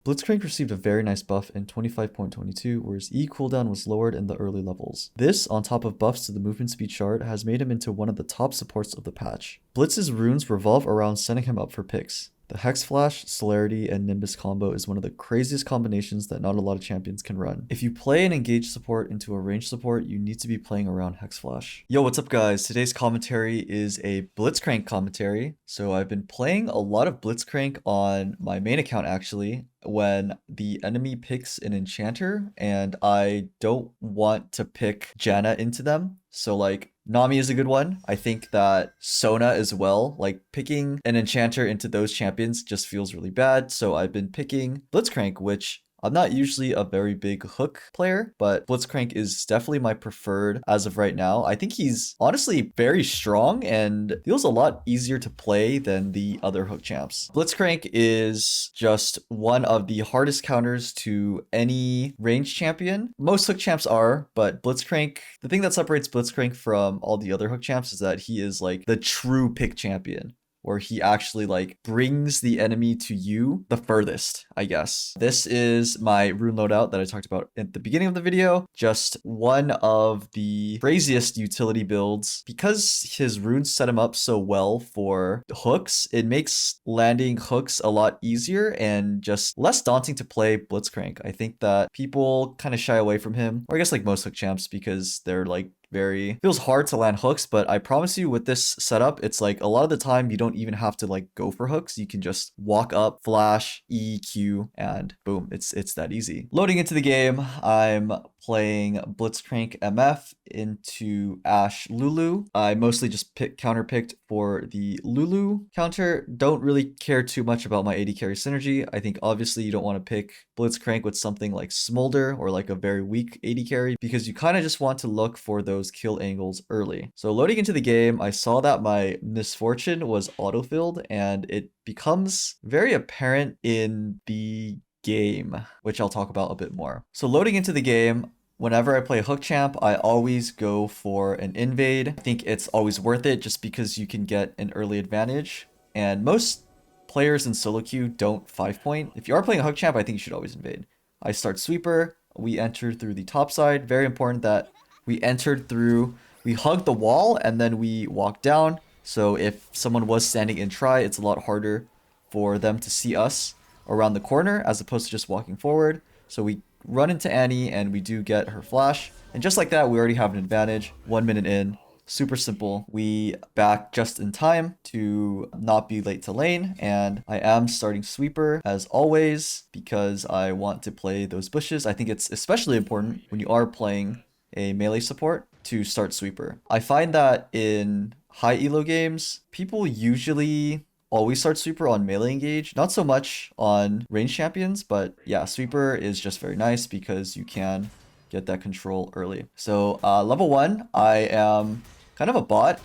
Blitzcrank received a very nice buff in 25.22, where his E cooldown was lowered in the early levels. This, on top of buffs to the movement speed shard, has made him into one of the top supports of the patch. Blitz's runes revolve around setting him up for picks. The Hex Flash, Celerity, and Nimbus combo is one of the craziest combinations that not a lot of champions can run. If you play an engaged support into a ranged support, you need to be playing around Hex Flash. Yo, what's up guys? Today's commentary is a Blitzcrank commentary. So I've been playing a lot of Blitzcrank on my main account actually, when the enemy picks an enchanter and I don't want to pick Janna into them. So like Nami is a good one. I think that Sona as well. Like picking an enchanter into those champions just feels really bad. So I've been picking Blitzcrank, which I'm not usually a very big hook player, but Blitzcrank is definitely my preferred as of right now. I think he's honestly very strong and feels a lot easier to play than the other hook champs. Blitzcrank is just one of the hardest counters to any ranged champion. Most hook champs are, but Blitzcrank, the thing that separates Blitzcrank from all the other hook champs is that he is like the true pick champion, where he actually like brings the enemy to you the furthest, I guess. This is my rune loadout that I talked about at the beginning of the video. Just one of the craziest utility builds. Because his runes set him up so well for hooks, it makes landing hooks a lot easier and just less daunting to play Blitzcrank. I think that people kind of shy away from him, or I guess like most hook champs, because they're like feels hard to land hooks, but I promise you with this setup, it's like a lot of the time you don't even have to like go for hooks. You can just walk up, flash, E, Q, and boom, it's that easy. Loading into the game, I'm playing Blitzcrank MF into Ashe Lulu. I mostly just counterpicked for the Lulu counter. Don't really care too much about my AD carry synergy. I think obviously you don't want to pick Blitzcrank with something like Smolder or like a very weak AD carry, because you kind of just want to look for those kill angles early. So loading into the game, I saw that my misfortune was autofilled, and it becomes very apparent in the game, which I'll talk about a bit more. So loading into the game, whenever I play hook champ, I always go for an invade. I think it's always worth it just because you can get an early advantage, and most players in solo queue don't 5-point. If you are playing a hook champ, I think you should always invade. I start sweeper, we enter through the top side. Very important that we entered through, we hugged the wall and then we walked down. So if someone was standing in try, it's a lot harder for them to see us around the corner as opposed to just walking forward. So we run into Annie and we do get her flash. And just like that, we already have an advantage. 1 minute in. Super simple. We back just in time to not be late to lane, and I am starting sweeper as always because I want to play those bushes. I think it's especially important when you are playing a melee support to start sweeper. I find that in high elo games, people usually always start sweeper on melee engage, not so much on range champions, but yeah, sweeper is just very nice because you can get that control early. So level 1, I am kind of a bot.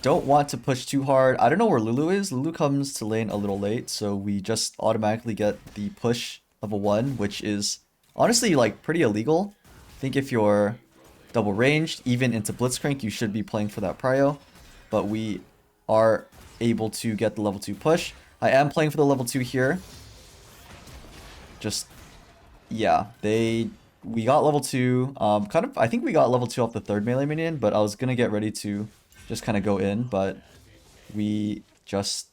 Don't want to push too hard. I don't know where Lulu is. Lulu comes to lane a little late, so we just automatically get the push level 1, which is honestly like pretty illegal. I think if you're double ranged, even into Blitzcrank, you should be playing for that prio. But we are able to get the level 2 push. I am playing for the level 2 here. Just, yeah, we got level 2, I think we got level 2 off the 3rd melee minion, but I was gonna get ready to just kind of go in, but we just,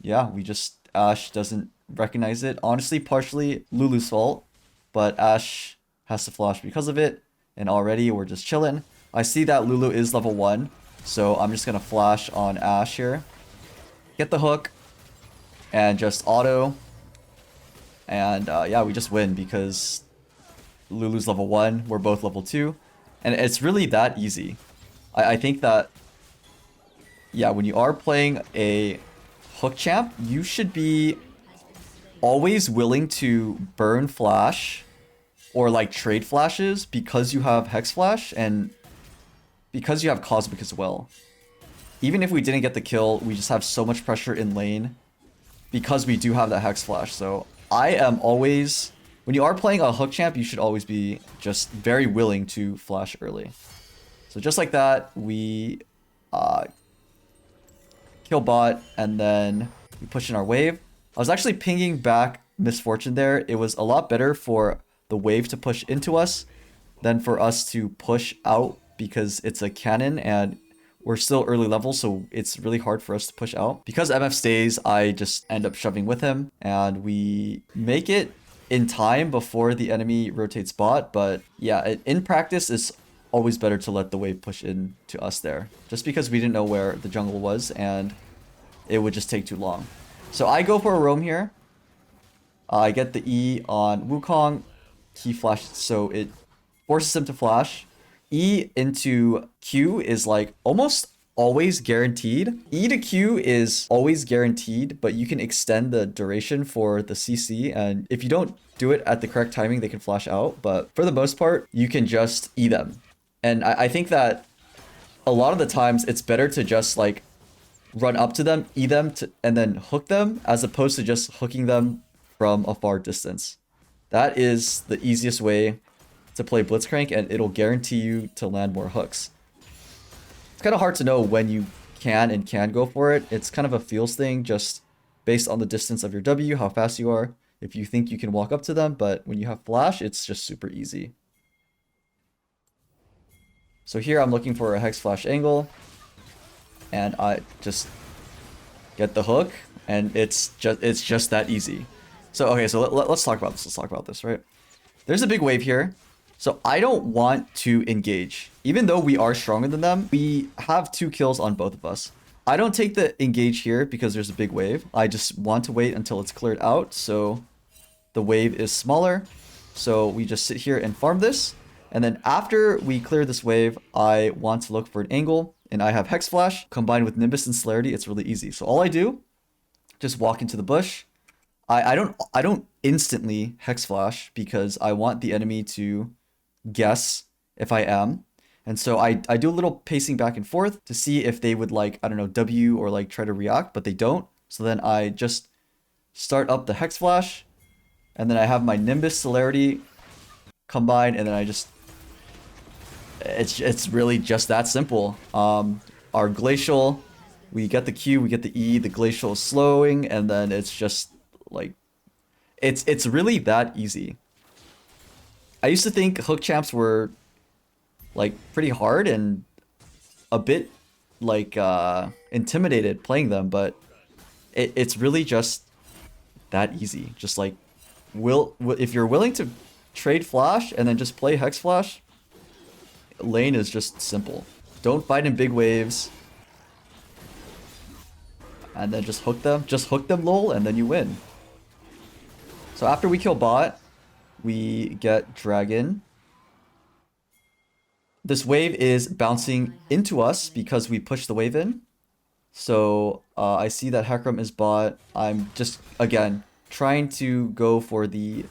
Ashe doesn't recognize it. Honestly, partially Lulu's fault, but Ashe has to flash because of it, and already we're just chilling. I see that Lulu is level 1, so I'm just gonna flash on Ashe here. Get the hook, and just auto, and yeah, we just win because Lulu's level 1, we're both level 2, and it's really that easy. I think that, yeah, when you are playing a hook champ, you should be always willing to burn flash or like trade flashes because you have Hex Flash and because you have Cosmic as well. Even if we didn't get the kill, we just have so much pressure in lane because we do have that Hex Flash. So I am always, when you are playing a hook champ, you should always be just very willing to flash early. So just like that, we kill bot, and then we push in our wave. I was actually pinging back misfortune there. It was a lot better for the wave to push into us than for us to push out because it's a cannon and we're still early level, so it's really hard for us to push out. Because MF stays, I just end up shoving with him, and we make it in time before the enemy rotates bot. But yeah, in practice, it's always better to let the wave push in to us there, just because we didn't know where the jungle was, and it would just take too long. So I go for a roam here. I get the E on Wukong. He flashes, so it forces him to flash. E into Q is like almost always guaranteed. E to Q is always guaranteed, but you can extend the duration for the CC, and if you don't do it at the correct timing, they can flash out. But for the most part, you can just E them. And I think that a lot of the times it's better to just like run up to them, E them, and then hook them, as opposed to just hooking them from a far distance. That is the easiest way to play Blitzcrank, and it'll guarantee you to land more hooks. It's kind of hard to know when you can and can't go for it. It's kind of a feels thing, just based on the distance of your W, how fast you are, if you think you can walk up to them. But when you have flash, it's just super easy. So here I'm looking for a hex flash angle, and I just get the hook, and it's just that easy. So okay, so let's talk about this. Let's talk about this, right? There's a big wave here. So I don't want to engage. Even though we are stronger than them, we have 2 kills on both of us. I don't take the engage here because there's a big wave. I just want to wait until it's cleared out, so the wave is smaller. So we just sit here and farm this. And then after we clear this wave, I want to look for an angle. And I have Hex Flash combined with Nimbus and Celerity. It's really easy. So all I do, just walk into the bush. I don't instantly Hex Flash because I want the enemy to guess if I am. And so I do a little pacing back and forth to see if they would like, I don't know, W or like try to react, but they don't. So then I just start up the Hex Flash, and then I have my Nimbus Celerity combined, and then I just, it's really just that simple. Our Glacial, we get the Q, we get the E, the Glacial is slowing, and then it's just like, it's really that easy. I used to think hook champs were like pretty hard and a bit like intimidated playing them, but it's really just that easy. Just like if you're willing to trade flash and then just play hex flash, lane is just simple. Don't fight in big waves, and then just hook them lol, and then you win. So after we kill bot, we get dragon. This wave is bouncing into us because we pushed the wave in. So I see that Hecarim is bot. I'm just, again, trying to go for the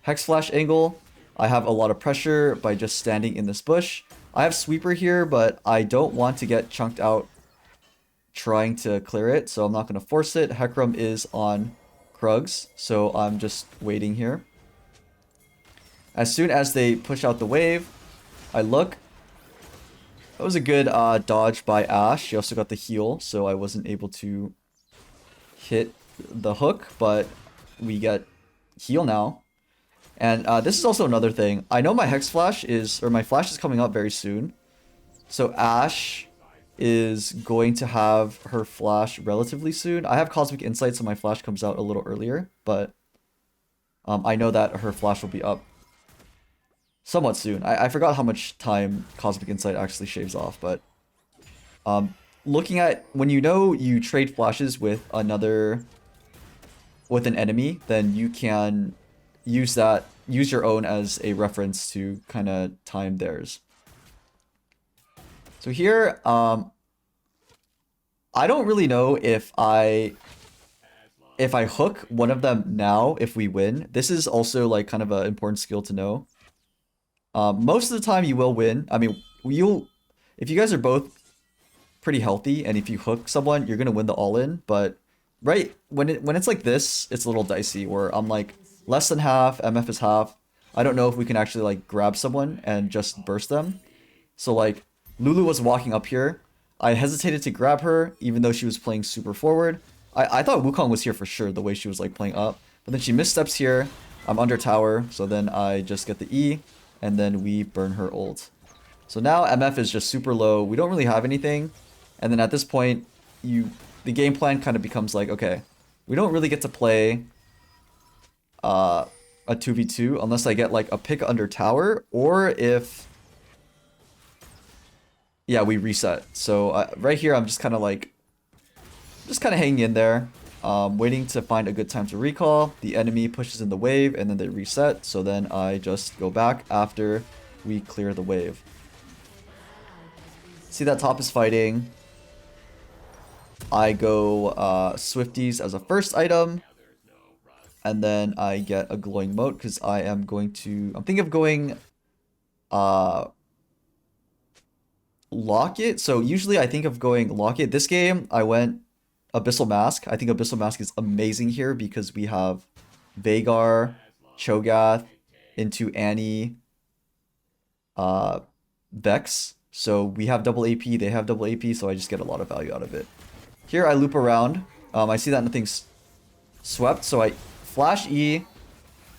Hex Flash angle. I have a lot of pressure by just standing in this bush. I have Sweeper here, but I don't want to get chunked out trying to clear it, so I'm not going to force it. Hecarim is on Krugs, so I'm just waiting here. As soon as they push out the wave, I look. That was a good dodge by Ashe. She also got the heal, so I wasn't able to hit the hook, but we get heal now. And this is also another thing. I know my Hex Flash is, or my Flash is coming up very soon. So Ashe is going to have her Flash relatively soon. I have Cosmic Insight, so my Flash comes out a little earlier, but I know that her Flash will be up somewhat soon. I forgot how much time Cosmic Insight actually shaves off, but looking at when you know you trade flashes with an enemy, then you can use your own as a reference to kind of time theirs. So here, I don't really know if I hook one of them now if we win. This is also like kind of an important skill to know. Most of the time you will win. I mean, if you guys are both pretty healthy and if you hook someone, you're gonna win the all-in. But right when it's like this, it's a little dicey where I'm like less than half, MF is half. I don't know if we can actually like grab someone and just burst them. So like Lulu was walking up here. I hesitated to grab her even though she was playing super forward. I thought Wukong was here for sure the way she was like playing up. But then she missteps here. I'm under tower, so then I just get the E, and then we burn her ult. So now MF is just super low. We don't really have anything. And then at this point, the game plan kind of becomes like, okay, we don't really get to play a 2v2 unless I get like a pick under tower, or if, yeah, we reset. So right here, I'm just kind of hanging in there, waiting to find a good time to recall. The enemy pushes in the wave and then they reset. So then I just go back after we clear the wave. See that top is fighting. I go Swifties as a first item. And then I get a glowing moat because I'm thinking of going Locket. So usually I think of going Locket. This game I went Abyssal Mask. I think Abyssal Mask is amazing here because we have Veigar, Cho'Gath, into Annie, Vex. So we have double AP, they have double AP, so I just get a lot of value out of it. Here I loop around. I see that nothing's swept, so I flash E.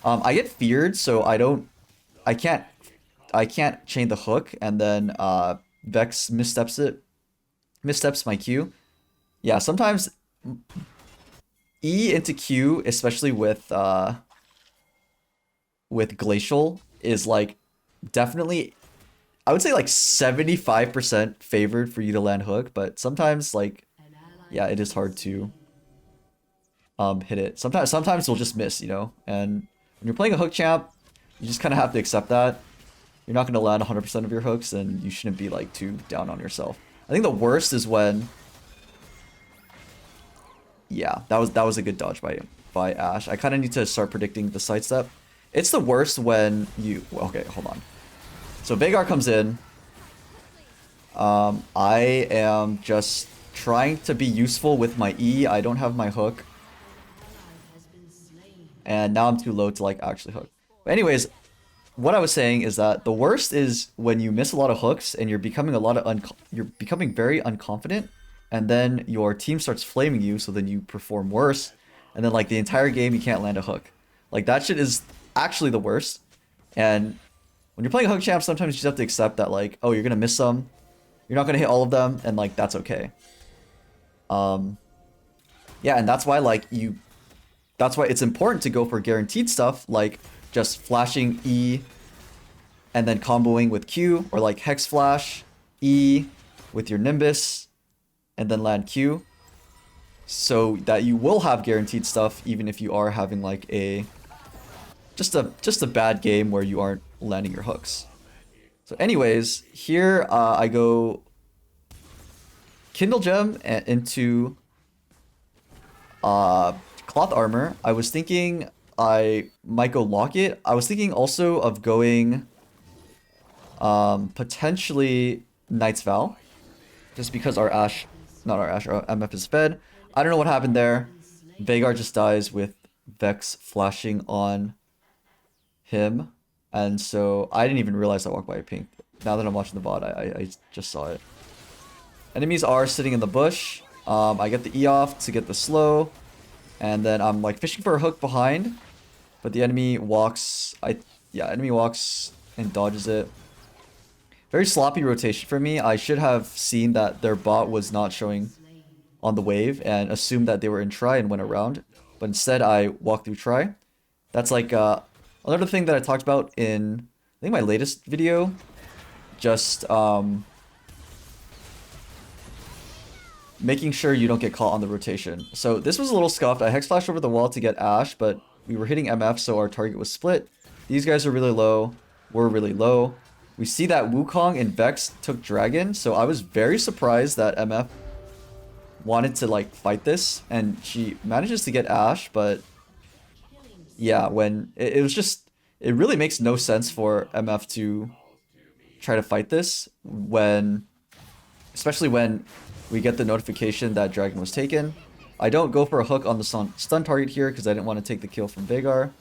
I get feared, so I can't chain the hook, and then Vex missteps my Q. Yeah, sometimes E into Q, especially with Glacial, is like definitely, I would say like 75% favored for you to land hook, but sometimes like, yeah, it is hard to hit it. Sometimes we'll just miss, you know? And when you're playing a hook champ, you just kind of have to accept that. You're not going to land 100% of your hooks, and you shouldn't be like too down on yourself. I think the worst is when, yeah, that was a good dodge by Ashe. I kind of need to start predicting the sidestep. It's the worst when you, okay, hold on. So Veigar comes in. I am just trying to be useful with my E. I don't have my hook. And now I'm too low to like actually hook. But anyways, what I was saying is that the worst is when you miss a lot of hooks and you're becoming very unconfident, and then your team starts flaming you, so then you perform worse, and then like the entire game you can't land a hook. Like that shit is actually the worst. And when you're playing a hook champ, sometimes you just have to accept that like, oh, you're gonna miss some, you're not gonna hit all of them, and like that's okay. Yeah, and that's why it's important to go for guaranteed stuff like just flashing E and then comboing with Q, or like Hex Flash, E with your Nimbus, and then land Q, so that you will have guaranteed stuff even if you are having like just a bad game where you aren't landing your hooks. So anyways, here I go Kindle Gem into Cloth Armor. I was thinking I might go Locket. I was thinking also of going potentially Knight's Vow, just because our MF is fed. I don't know what happened there. Veigar just dies with Vex flashing on him, and so I didn't even realize I walked by a pink. Now that I'm watching the VOD, I just saw it. Enemies are sitting in the bush. I get the E off to get the slow, and then I'm like fishing for a hook behind, but the enemy walks. Enemy walks and dodges it. Very sloppy rotation for me. I should have seen that their bot was not showing on the wave and assumed that they were in try and went around, but instead I walked through try. That's like another thing that I talked about in, I think, my latest video. Just making sure you don't get caught on the rotation. So this was a little scuffed. I Hex Flashed over the wall to get Ashe, but we were hitting MF, so our target was split. These guys are really low. We're really low. We see that Wukong and Vex took Dragon, so I was very surprised that MF wanted to like fight this, and she manages to get Ashe, but yeah, when it was just, it really makes no sense for MF to try to fight this especially when we get the notification that Dragon was taken. I don't go for a hook on the stun target here because I didn't want to take the kill from Veigar.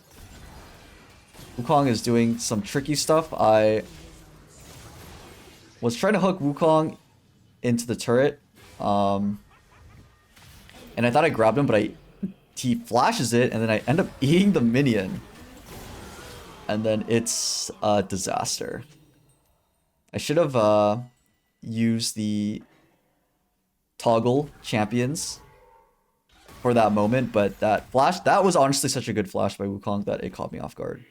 Wukong is doing some tricky stuff. I was trying to hook Wukong into the turret, and I thought I grabbed him, but he flashes it, and then I end up eating the minion. And then it's a disaster. I should have used the toggle champions for that moment, but that flash, that was honestly such a good flash by Wukong that it caught me off guard.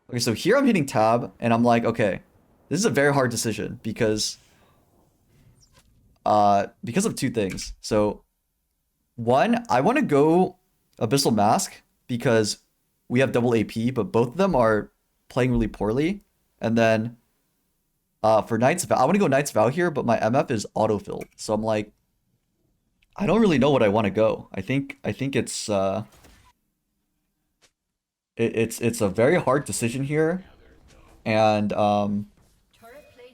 Okay, so here I'm hitting tab, and I'm like, okay, this is a very hard decision because of two things. So one, I want to go Abyssal Mask because we have double AP, but both of them are playing really poorly. And then for Knight's Vow, I want to go Knight's Vow here, but my MF is autofilled. So I'm like, I don't really know what I want to go. I think it's it's a very hard decision here. And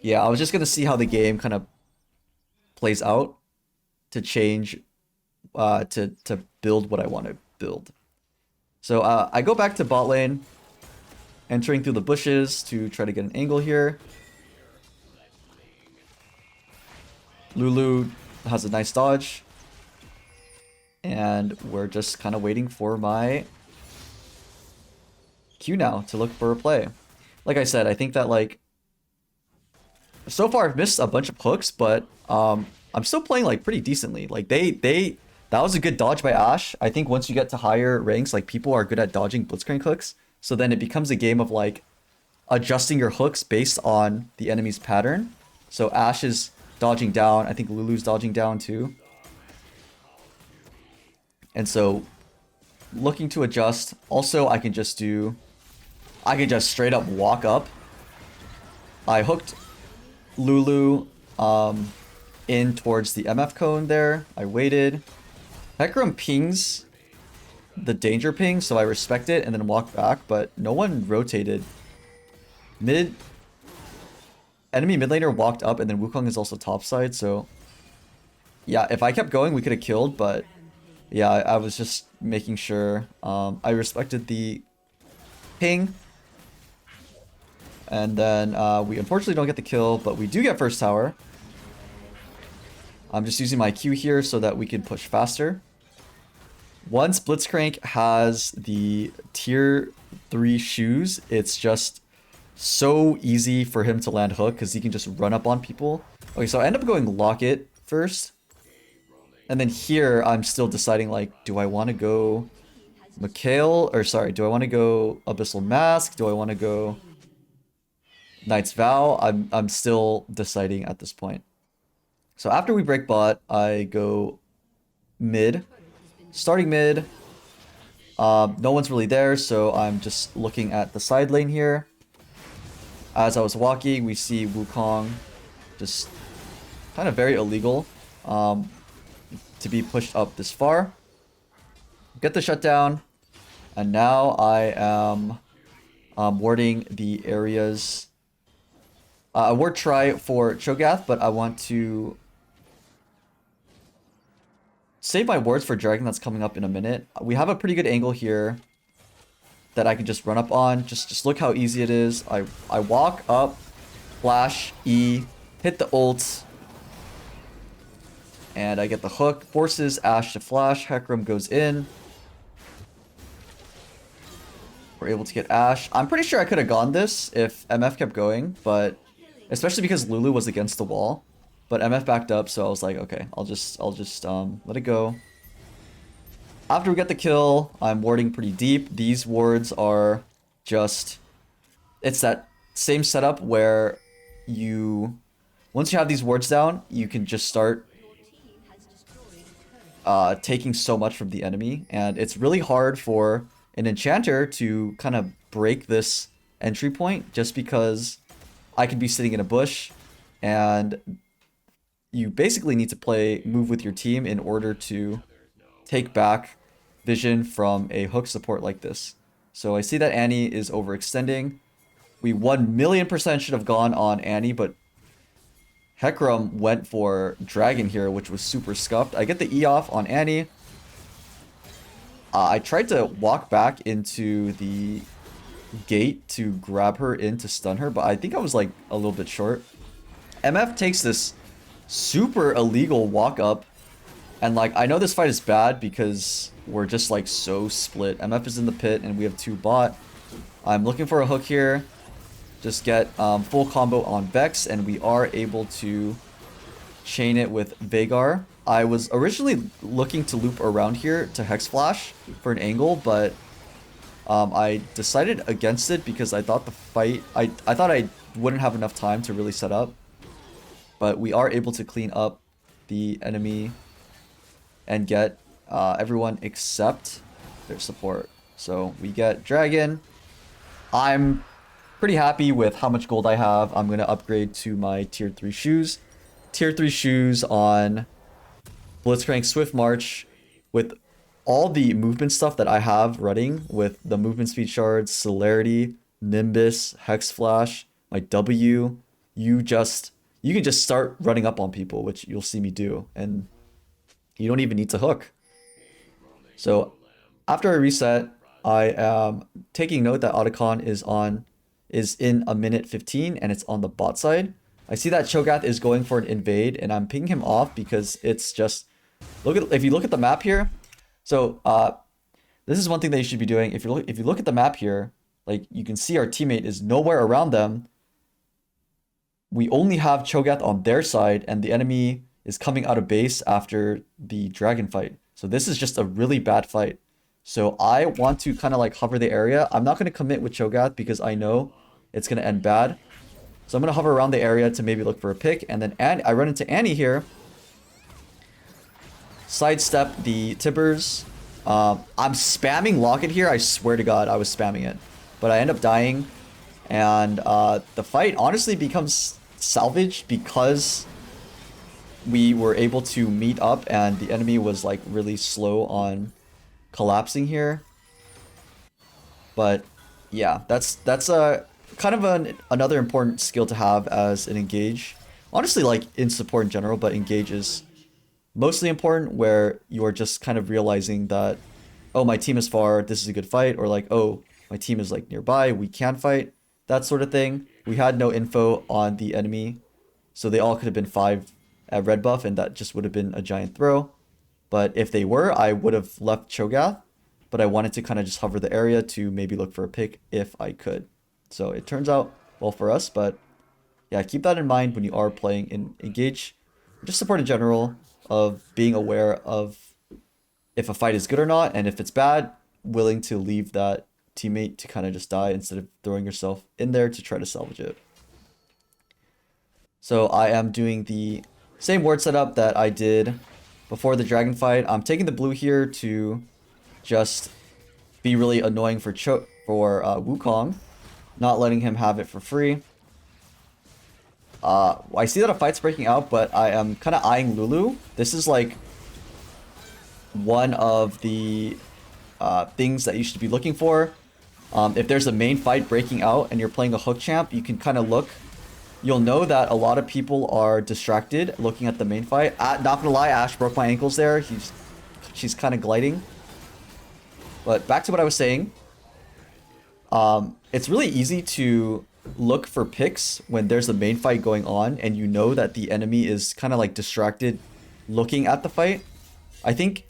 yeah, I was just gonna see how the game kind of plays out to change to build what I want to build. So I go back to bot lane, entering through the bushes to try to get an angle here. Lulu has a nice dodge. And we're just kind of waiting for my Q now to look for a play. Like I said, I think that like so far I've missed a bunch of hooks, but I'm still playing like pretty decently. Like that was a good dodge by Ashe. I think once you get to higher ranks, like people are good at dodging Blitzcrank hooks. So then it becomes a game of like adjusting your hooks based on the enemy's pattern. So Ashe is dodging down. I think Lulu's dodging down too. And so looking to adjust. Also, I can just straight up walk up. I hooked Lulu in towards the MF cone there. I waited. Hecarim pings the danger ping, so I respect it and then walk back, but no one rotated. Enemy mid laner walked up, and then Wukong is also topside, so yeah, if I kept going, we could have killed, but yeah, I was just making sure. I respected the ping. And then we unfortunately don't get the kill, but we do get first tower. I'm just using my Q here so that we can push faster. Once Blitzcrank has the tier 3 shoes, it's just so easy for him to land hook because he can just run up on people. Okay, so I end up going Locket first. And then here, I'm still deciding, like, do I want to go Mikhail? Or sorry, do I want to go Abyssal Mask? Do I want to go Knight's Vow? I'm still deciding at this point. So after we break bot, I go mid. Starting mid. No one's really there, so I'm just looking at the side lane here. As I was walking, we see Wukong just kind of very illegal. To be pushed up this far. Get the shutdown. And now I am warding the areas. A ward try for Cho'Gath, but I want to save my wards for Dragon that's coming up in a minute. We have a pretty good angle here that I can just run up on. Just look how easy it is. I walk up, flash, E, hit the ult. And I get the hook, forces Ashe to flash, Hecarim goes in. We're able to get Ashe. I'm pretty sure I could have gone this if MF kept going, but especially because Lulu was against the wall. But MF backed up, so I was like, okay, I'll just let it go. After we get the kill, I'm warding pretty deep. These wards are just, it's that same setup where once you have these wards down, you can just start taking so much from the enemy, and it's really hard for an enchanter to kind of break this entry point just because I could be sitting in a bush and you basically need to move with your team in order to take back vision from a hook support like this. So I see that Annie is overextending. We 1,000,000% should have gone on Annie, but Hecarim went for Dragon here, which was super scuffed. I get the E off on Annie. I tried to walk back into the gate to grab her in to stun her, but I think I was like a little bit short. MF takes this super illegal walk up And like, I know this fight is bad because we're just like so split. MF is in the pit and we have 2 bot. I'm looking for a hook here. Just get full combo on Vex, and we are able to chain it with Veigar. I was originally looking to loop around here to Hex Flash for an angle, but I decided against it because I thought the fight... I thought I wouldn't have enough time to really set up. But we are able to clean up the enemy and get everyone except their support. So we get Dragon. I'm pretty happy with how much gold I have. I'm going to upgrade to my tier 3 shoes. Tier 3 shoes on Blitzcrank Swift March with all the movement stuff that I have running with the movement speed shards, celerity, Nimbus, Hex Flash, my W. You can just start running up on people, which you'll see me do, and you don't even need to hook. So after I reset, I am taking note that Otacon is in a minute 15 and it's on the bot side. I see that Cho'Gath is going for an invade and I'm pinging him off because it's just if you look at the map here. So this is one thing that you should be doing. If you look at the map here, like you can see our teammate is nowhere around them. We only have Cho'Gath on their side and the enemy is coming out of base after the dragon fight. So this is just a really bad fight. So I want to kind of like hover the area. I'm not going to commit with Cho'Gath because I know it's going to end bad. So I'm going to hover around the area to maybe look for a pick. And then I run into Annie here. Sidestep the Tibbers. I'm spamming Locket here. I swear to God, I was spamming it. But I end up dying. And the fight honestly becomes salvaged because we were able to meet up and the enemy was like really slow on collapsing here. But yeah, that's a kind of another important skill to have as an engage. Honestly, like in support in general, but engage is mostly important where you are just kind of realizing that, oh, my team is far, this is a good fight, or like, oh, my team is like nearby, we can fight, that sort of thing. We had no info on the enemy, so they all could have been 5 at red buff, and that just would have been a giant throw. But if they were, I would have left Cho'Gath, but I wanted to kind of just hover the area to maybe look for a pick if I could. So it turns out well for us, but yeah, keep that in mind when you are playing in Engage. Just support in general of being aware of if a fight is good or not, and if it's bad, willing to leave that teammate to kind of just die instead of throwing yourself in there to try to salvage it. So I am doing the same ward setup that I did before the dragon fight. I'm taking the blue here to just be really annoying for Wukong, not letting him have it for free. I see that a fight's breaking out, but I am kind of eyeing Lulu. This is like one of the things that you should be looking for. If there's a main fight breaking out and you're playing a hook champ, you can kind of look. You'll know that a lot of people are distracted looking at the main fight. Not gonna lie, Ashe broke my ankles there. She's kind of gliding. But back to what I was saying. It's really easy to look for picks when there's a main fight going on and you know that the enemy is kind of like distracted looking at the fight. I think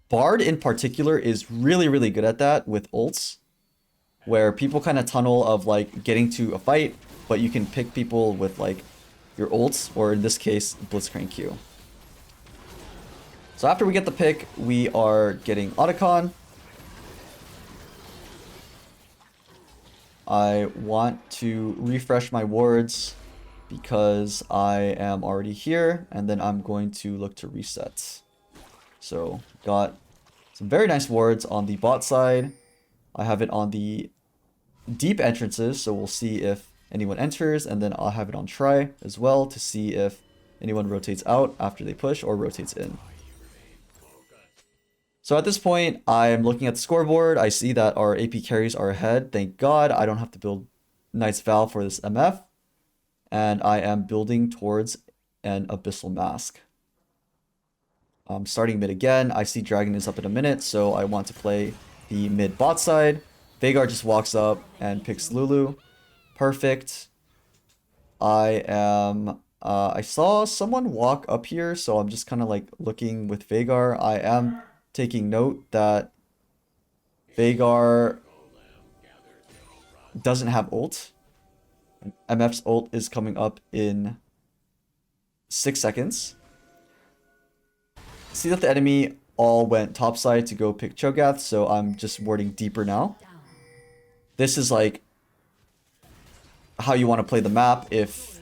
Bard in particular is really, really good at that with ults, where people kind of tunnel of like getting to a fight, but you can pick people with like your ults, or in this case, Blitzcrank Q. So after we get the pick, we are getting Otacon. I want to refresh my wards because I am already here, and then I'm going to look to reset. So got some very nice wards on the bot side. I have it on the deep entrances, so we'll see if anyone enters, and then I'll have it on try as well to see if anyone rotates out after they push or rotates in. So at this point, I'm looking at the scoreboard. I see that our AP carries are ahead. Thank God I don't have to build Knight's Vow for this MF. And I am building towards an Abyssal Mask. I'm starting mid again. I see Dragon is up in a minute, so I want to play the mid bot side. Veigar just walks up and picks Lulu. Perfect. I am I saw someone walk up here, so I'm just kind of like looking with Veigar. I am taking note that Veigar doesn't have ult. MF's ult is coming up in 6 seconds. See that the enemy all went topside to go pick Cho'Gath, so I'm just warding deeper now. This is like how you want to play the map. If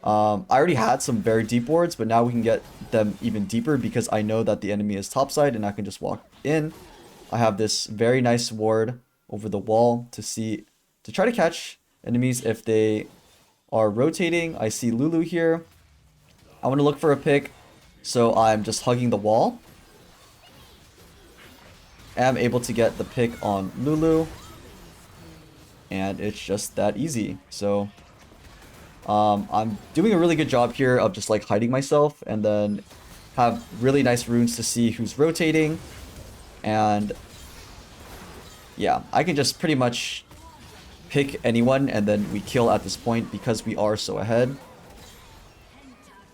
I already had some very deep wards, but now we can get them even deeper because I know that the enemy is topside and I can just walk in. I have this very nice ward over the wall to try to catch enemies if they are rotating. I see Lulu here. I want to look for a pick, so I'm just hugging the wall. I'm able to get the pick on Lulu, and it's just that easy. So I'm doing a really good job here of just like hiding myself, and then have really nice runes to see who's rotating. And yeah, I can just pretty much pick anyone and then we kill at this point because we are so ahead.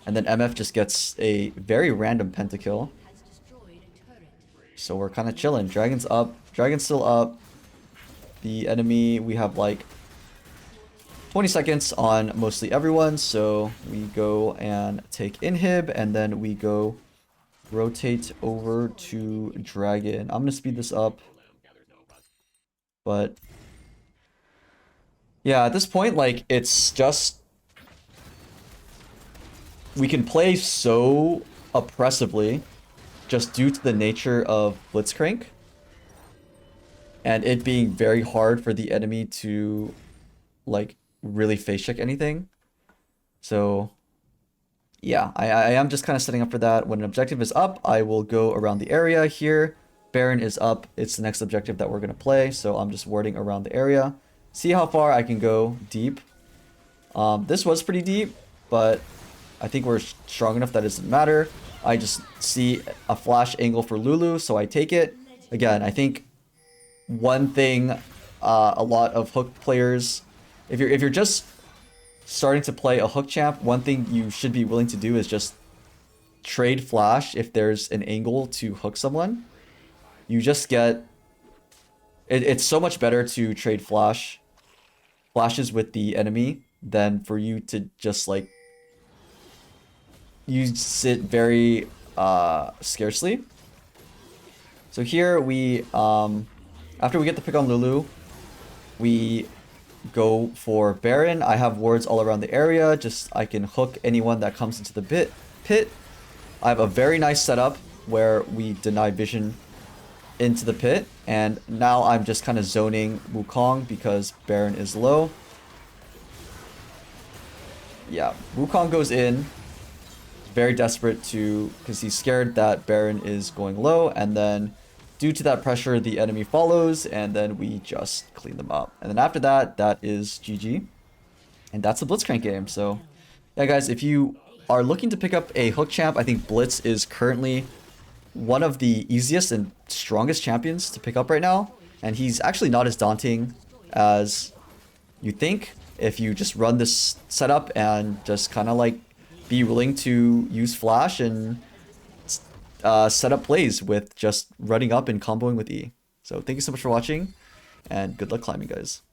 And then MF just gets a very random pentakill. So we're kind of chilling. Dragon's up. Dragon's still up. The enemy, we have like 20 seconds on mostly everyone. So we go and take inhib, and then we go rotate over to Dragon. I'm going to speed this up. But yeah, at this point, like, it's just... we can play so oppressively just due to the nature of Blitzcrank. And it being very hard for the enemy to, like, really face check anything. So, yeah, I am just kind of setting up for that. When an objective is up, I will go around the area here. Baron is up. It's the next objective that we're going to play. So I'm just warding around the area. See how far I can go deep. This was pretty deep, but I think we're strong enough that it doesn't matter. I just see a flash angle for Lulu, so I take it. Again, I think one thing a lot of hook players, if you're just starting to play a hook champ, one thing you should be willing to do is just trade flash if there's an angle to hook someone. You just get... it's so much better to trade flashes with the enemy than for you to just like use it very scarcely. So here we after we get the pick on Lulu, we go for Baron. I have wards all around the area. Just I can hook anyone that comes into the pit. I have a very nice setup where we deny vision into the pit, and now I'm just kind of zoning Wukong because Baron is low. Yeah, Wukong goes in, very desperate because he's scared that Baron is going low, and then due to that pressure, the enemy follows, and then we just clean them up. And then after that, that is GG. And that's a Blitzcrank game. So yeah, guys, if you are looking to pick up a hook champ, I think Blitz is currently one of the easiest and strongest champions to pick up right now. And he's actually not as daunting as you think if you just run this setup and just kind of like be willing to use flash and set up plays with just running up and comboing with E. So thank you so much for watching, and good luck climbing, guys.